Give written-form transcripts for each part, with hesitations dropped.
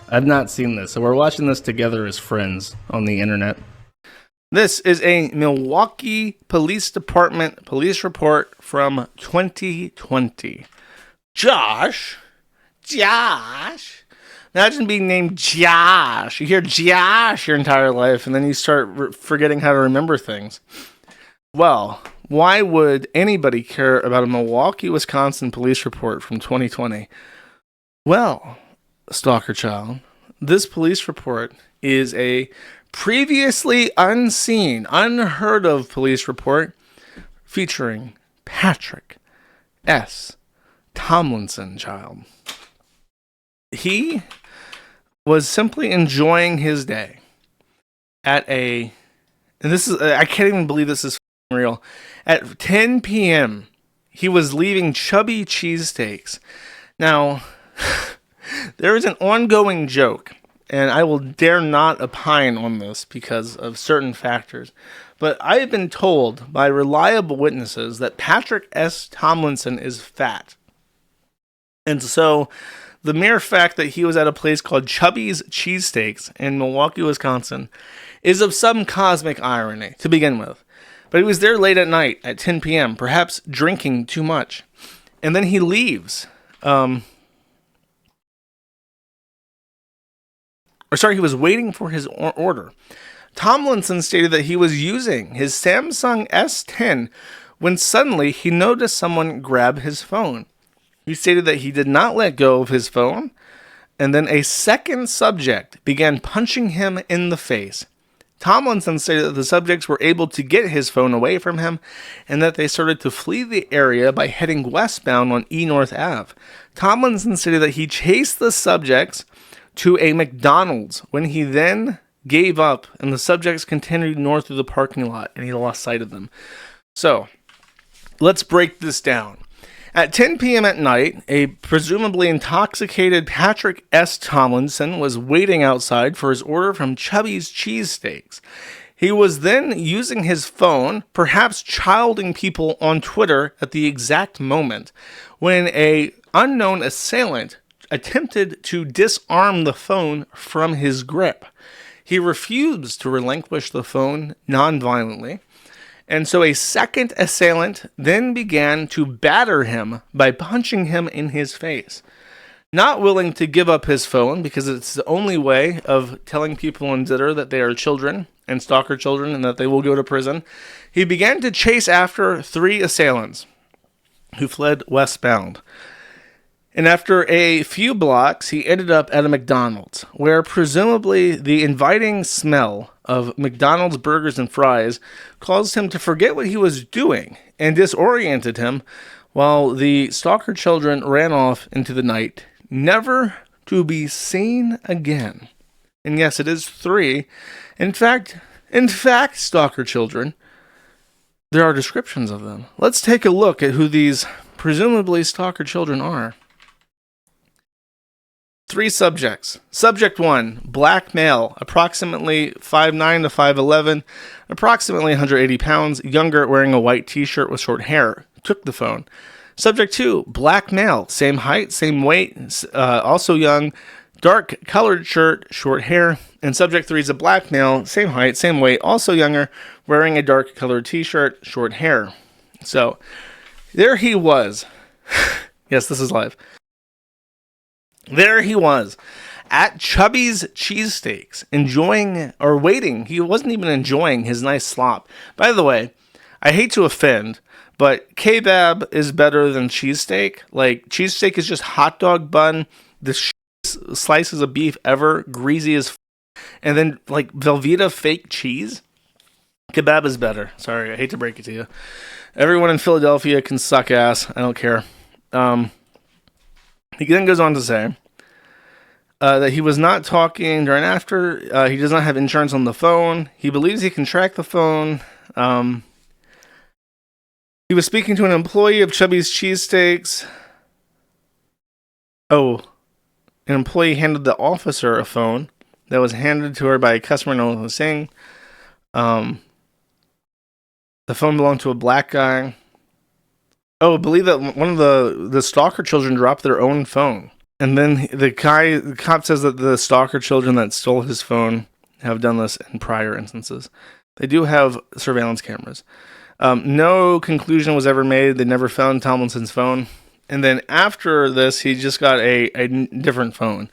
I've not seen this, so we're watching this together as friends on the internet. This is a Milwaukee Police Department police report from 2020. Josh. Imagine being named Josh. You hear Josh your entire life, and then you start forgetting how to remember things. Well, why would anybody care about a Milwaukee, Wisconsin police report from 2020? Well, stalker child, this police report is a previously unseen, unheard of police report featuring Patrick S. Tomlinson, child. He was simply enjoying his day at and this is, I can't even believe this is real. At 10 p.m., he was leaving Chubby Cheesesteaks. Now, there is an ongoing joke, and I will dare not opine on this because of certain factors, but I have been told by reliable witnesses that Patrick S. Tomlinson is fat. And so, the mere fact that he was at a place called Chubby's Cheesesteaks in Milwaukee, Wisconsin, is of some cosmic irony to begin with. But he was there late at night at 10 p.m., perhaps drinking too much. And then he leaves. He was waiting for his order. Tomlinson stated that he was using his Samsung S10 when suddenly he noticed someone grab his phone. He stated that he did not let go of his phone, and then a second subject began punching him in the face. Tomlinson stated that the subjects were able to get his phone away from him, and that they started to flee the area by heading westbound on E North Ave. Tomlinson stated that he chased the subjects to a McDonald's when he then gave up, and the subjects continued north through the parking lot, and he lost sight of them. So, let's break this down. At 10 p.m. at night, a presumably intoxicated Patrick S. Tomlinson was waiting outside for his order from Chubby's Cheesesteaks. He was then using his phone, perhaps childing people on Twitter at the exact moment, when an unknown assailant attempted to disarm the phone from his grip. He refused to relinquish the phone non-violently. And so a second assailant then began to batter him by punching him in his face. Not willing to give up his phone because it's the only way of telling people on Twitter that they are children and stalker children and that they will go to prison, he began to chase after three assailants who fled westbound. And after a few blocks, he ended up at a McDonald's, where presumably the inviting smell of McDonald's burgers and fries caused him to forget what he was doing and disoriented him, while the stalker children ran off into the night, never to be seen again. And yes, it is three. In fact, stalker children, there are descriptions of them. Let's take a look at who these presumably stalker children are. Three subjects. Subject 1, black male, approximately 5'9 to 5'11, approximately 180 pounds, younger, wearing a white t-shirt with short hair, took the phone. Subject 2, black male, same height, same weight, also young, dark colored shirt, short hair. And subject 3 is a black male, same height, same weight, also younger, wearing a dark colored t-shirt, short hair. So, there he was. Yes, this is live. There he was at Chubby's Cheesesteaks, enjoying or waiting. He wasn't even enjoying his nice slop. By the way, I hate to offend, but kebab is better than cheesesteak. Like, cheesesteak is just hot dog bun, the slices of beef ever, greasy as and then like Velveeta fake cheese. Kebab is better. Sorry, I hate to break it to you. Everyone in Philadelphia can suck ass. I don't care. He then goes on to say that he was not talking during after. He does not have insurance on the phone. He believes he can track the phone. He was speaking to an employee of Chubby's Cheesesteaks. Oh, an employee handed the officer a phone that was handed to her by a customer known as Singh. The phone belonged to a black guy. Oh, I believe that one of the stalker children dropped their own phone. And then the cop says that the stalker children that stole his phone have done this in prior instances. They do have surveillance cameras. No conclusion was ever made. They never found Tomlinson's phone. And then after this, he just got a different phone.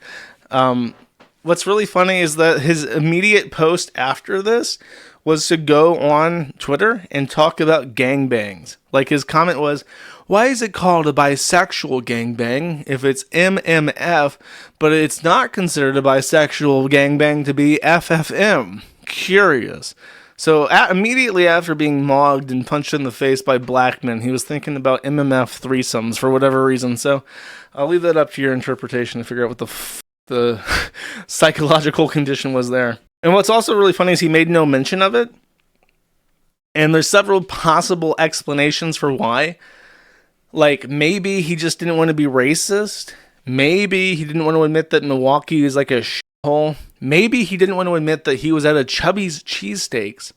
What's really funny is that his immediate post after this was to go on Twitter and talk about gangbangs. Like, his comment was, why is it called a bisexual gangbang if it's MMF, but it's not considered a bisexual gangbang to be FFM? Curious. So immediately after being mogged and punched in the face by black men, he was thinking about MMF threesomes for whatever reason. So I'll leave that up to your interpretation to figure out what the psychological condition was there. And what's also really funny is he made no mention of it. And there's several possible explanations for why. Like, maybe he just didn't want to be racist. Maybe he didn't want to admit that Milwaukee is like a shithole. Maybe he didn't want to admit that he was at a Chubby's Cheesesteaks.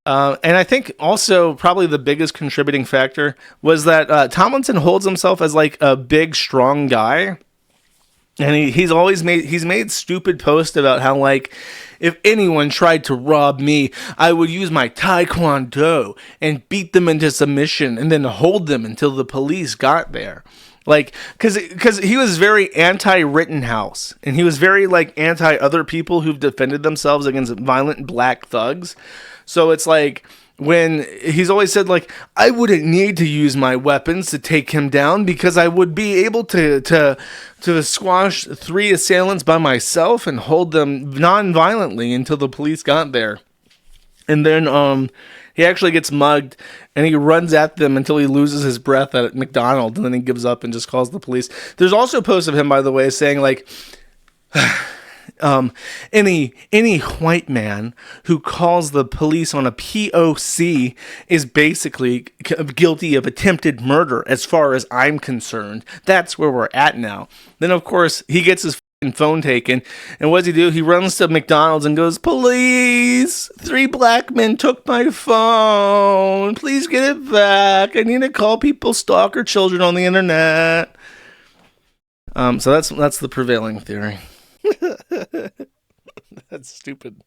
And I think also probably the biggest contributing factor was that Tomlinson holds himself as like a big, strong guy. And he's made stupid posts about how, like, if anyone tried to rob me, I would use my taekwondo and beat them into submission and then hold them until the police got there. Like, because he was very anti-Rittenhouse, and he was very, like, anti-other people who've defended themselves against violent black thugs. So it's like, when he's always said, like, I wouldn't need to use my weapons to take him down because I would be able to squash 3 assailants by myself and hold them non-violently until the police got there. And then he actually gets mugged and he runs at them until he loses his breath at McDonald's, and then he gives up and just calls the police. There's also posts of him, by the way, saying, like, any white man who calls the police on a POC is basically guilty of attempted murder as far as I'm concerned. That's where we're at now. Then, of course, he gets his phone taken, and what does he do? He runs to McDonald's and goes, police, 3 black men took my phone, please get it back, I need to call people stalker children on the internet. So that's the prevailing theory. That's stupid.